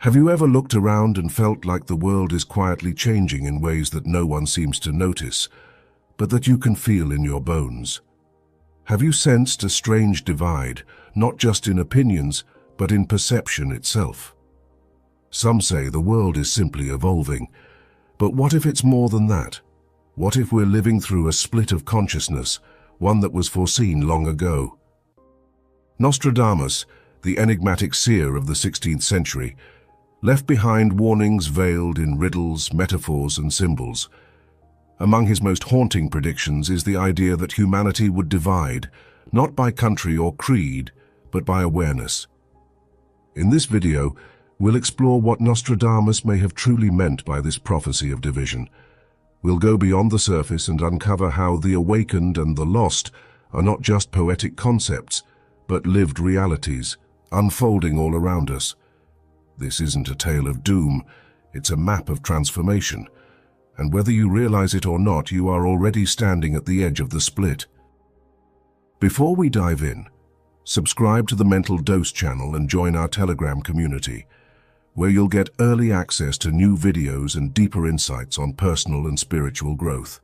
Have you ever looked around and felt like the world is quietly changing in ways that no one seems to notice, but that you can feel in your bones? Have you sensed a strange divide, not just in opinions, but in perception itself? Some say the world is simply evolving, but what if it's more than that? What if we're living through a split of consciousness, one that was foreseen long ago? Nostradamus, the enigmatic seer of the 16th century, left behind warnings veiled in riddles, metaphors, and symbols. Among his most haunting predictions is the idea that humanity would divide, not by country or creed, but by awareness. In this video, we'll explore what Nostradamus may have truly meant by this prophecy of division. We'll go beyond the surface and uncover how the awakened and the lost are not just poetic concepts, but lived realities, unfolding all around us. This isn't a tale of doom, it's a map of transformation. And whether you realize it or not, you are already standing at the edge of the split. Before we dive in, subscribe to the Mental Dose channel and join our Telegram community, where you'll get early access to new videos and deeper insights on personal and spiritual growth.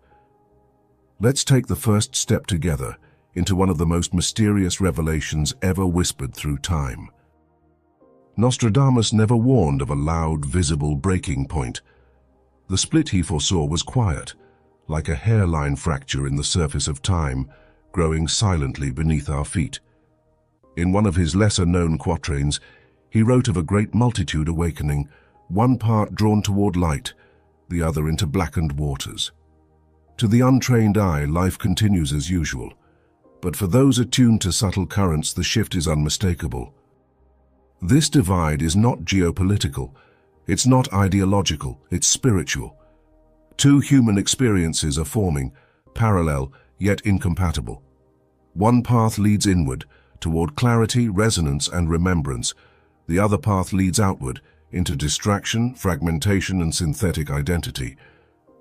Let's take the first step together into one of the most mysterious revelations ever whispered through time. Nostradamus never warned of a loud, visible breaking point. The split he foresaw was quiet, like a hairline fracture in the surface of time, growing silently beneath our feet. In one of his lesser-known quatrains, he wrote of a great multitude awakening, one part drawn toward light, the other into blackened waters. To the untrained eye, life continues as usual, but for those attuned to subtle currents, the shift is unmistakable. This divide is not geopolitical, it's not ideological, it's spiritual. Two human experiences are forming, parallel yet incompatible. One path leads inward, toward clarity, resonance, and remembrance. The other path leads outward, into distraction, fragmentation, and synthetic identity.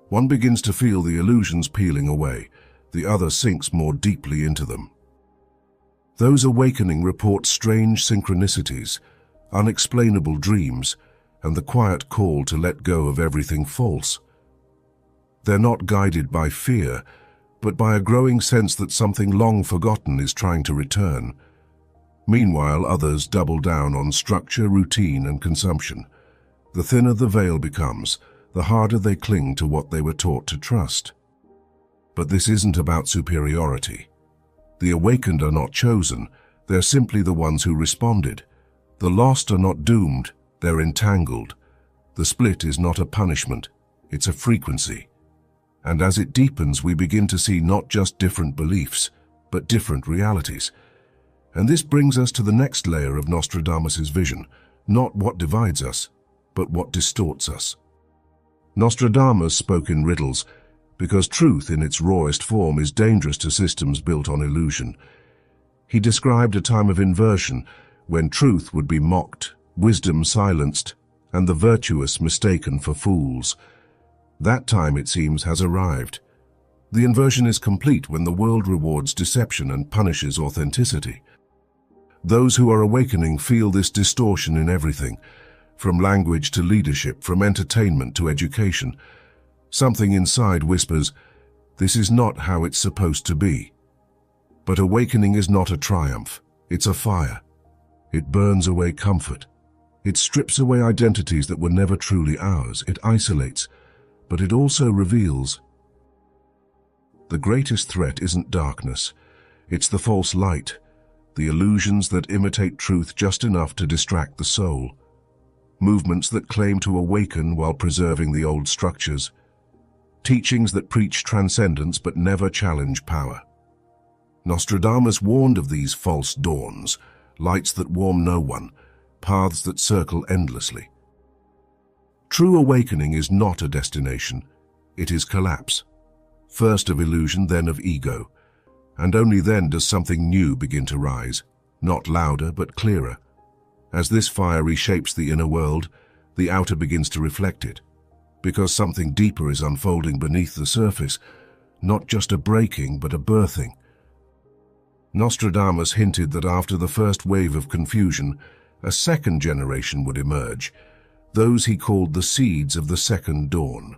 One begins to feel the illusions peeling away, the other sinks more deeply into them. Those awakening report strange synchronicities, unexplainable dreams, and the quiet call to let go of everything false. They're not guided by fear, but by a growing sense that something long forgotten is trying to return. Meanwhile, others double down on structure, routine, and consumption. The thinner the veil becomes, the harder they cling to what they were taught to trust. But this isn't about superiority. The awakened are not chosen, they're simply the ones who responded. The lost are not doomed, they're entangled. The split is not a punishment, it's a frequency. And as it deepens, we begin to see not just different beliefs, but different realities. And this brings us to the next layer of Nostradamus's vision, not what divides us, but what distorts us. Nostradamus spoke in riddles, because truth in its rawest form is dangerous to systems built on illusion. He described a time of inversion, when truth would be mocked, wisdom silenced, and the virtuous mistaken for fools. That time, it seems, has arrived. The inversion is complete when the world rewards deception and punishes authenticity. Those who are awakening feel this distortion in everything, from language to leadership, from entertainment to education. Something inside whispers, this is not how it's supposed to be. But awakening is not a triumph, it's a fire. It burns away comfort. It strips away identities that were never truly ours. It isolates, but it also reveals. The greatest threat isn't darkness, it's the false light, the illusions that imitate truth just enough to distract the soul. Movements that claim to awaken while preserving the old structures. Teachings that preach transcendence but never challenge power. Nostradamus warned of these false dawns, lights that warm no one, paths that circle endlessly. True awakening is not a destination, it is collapse. First of illusion, then of ego, and only then does something new begin to rise, not louder but clearer. As this fire reshapes the inner world, the outer begins to reflect it, because something deeper is unfolding beneath the surface, not just a breaking but a birthing. Nostradamus hinted that after the first wave of confusion, a second generation would emerge, those he called the seeds of the second dawn.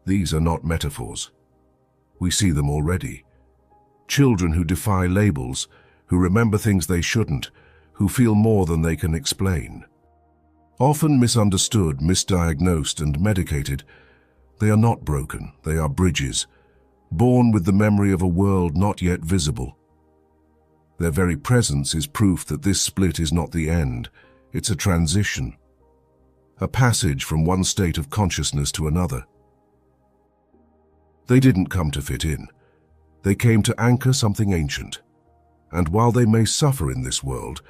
These are not metaphors. We see them already. Children who defy labels, who remember things they shouldn't, who feel more than they can explain. Often misunderstood, misdiagnosed, and medicated, they are not broken, they are bridges, born with the memory of a world not yet visible. Their very presence is proof that this split is not the end, it's a transition, a passage from one state of consciousness to another. They didn't come to fit in. They came to anchor something ancient. And while they may suffer in this world,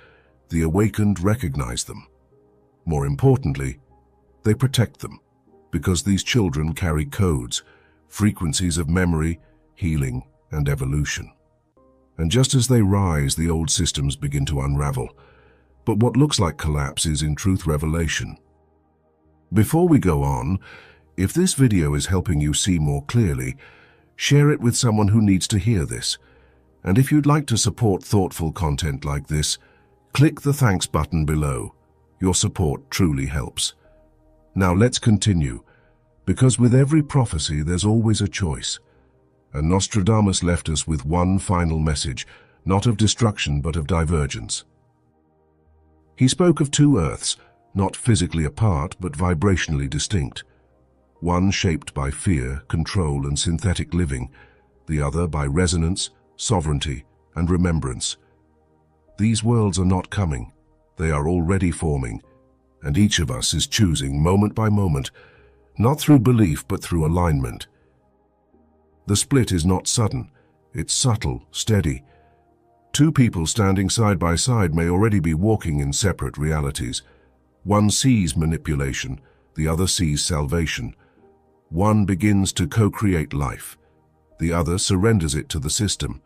the awakened recognize them. More importantly, they protect them, because these children carry codes, frequencies of memory, healing, and evolution. And just as they rise, the old systems begin to unravel. But what looks like collapse is in truth revelation. Before we go on, if this video is helping you see more clearly, share it with someone who needs to hear this. And if you'd like to support thoughtful content like this, click the thanks button below. Your support truly helps. Now let's continue, because with every prophecy there's always a choice. And Nostradamus left us with one final message, not of destruction but of divergence. He spoke of two Earths, not physically apart but vibrationally distinct. One shaped by fear, control, and synthetic living, the other by resonance, sovereignty, and remembrance. These worlds are not coming, they are already forming, and each of us is choosing moment by moment, not through belief but through alignment. The split is not sudden, it's subtle, steady. Two people standing side by side may already be walking in separate realities. One sees manipulation, the other sees salvation. One begins to co-create life, the other surrenders it to the system.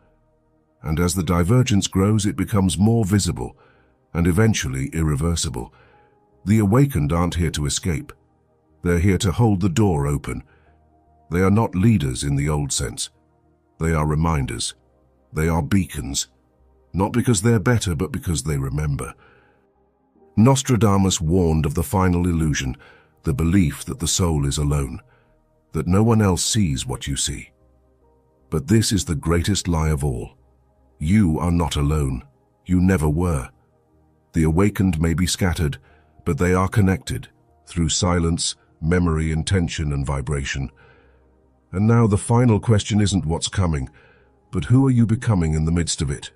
And as the divergence grows, it becomes more visible and eventually irreversible. The awakened aren't here to escape. They're here to hold the door open. They are not leaders in the old sense. They are reminders. They are beacons. Not because they're better, but because they remember. Nostradamus warned of the final illusion, the belief that the soul is alone, that no one else sees what you see. But this is the greatest lie of all. You are not alone. You never were. The awakened may be scattered, but they are connected through silence, memory, intention, and vibration. And now the final question isn't what's coming, but who are you becoming in the midst of it?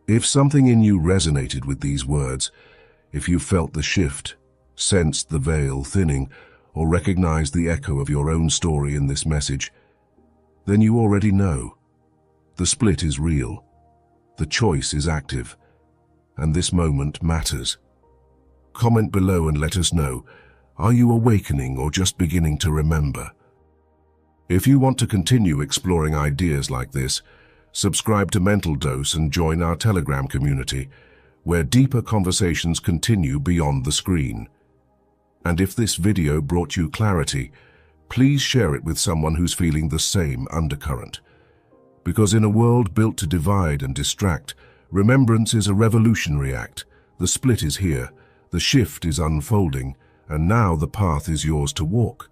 If something in you resonated with these words, if you felt the shift, sensed the veil thinning, or recognized the echo of your own story in this message, then you already know. The split is real. The choice is active. And this moment matters. Comment below and let us know, are you awakening or just beginning to remember? If you want to continue exploring ideas like this, subscribe to Mental Dose and join our Telegram community, where deeper conversations continue beyond the screen. And if this video brought you clarity, please share it with someone who's feeling the same undercurrent. Because in a world built to divide and distract, remembrance is a revolutionary act. The split is here, the shift is unfolding, and now the path is yours to walk.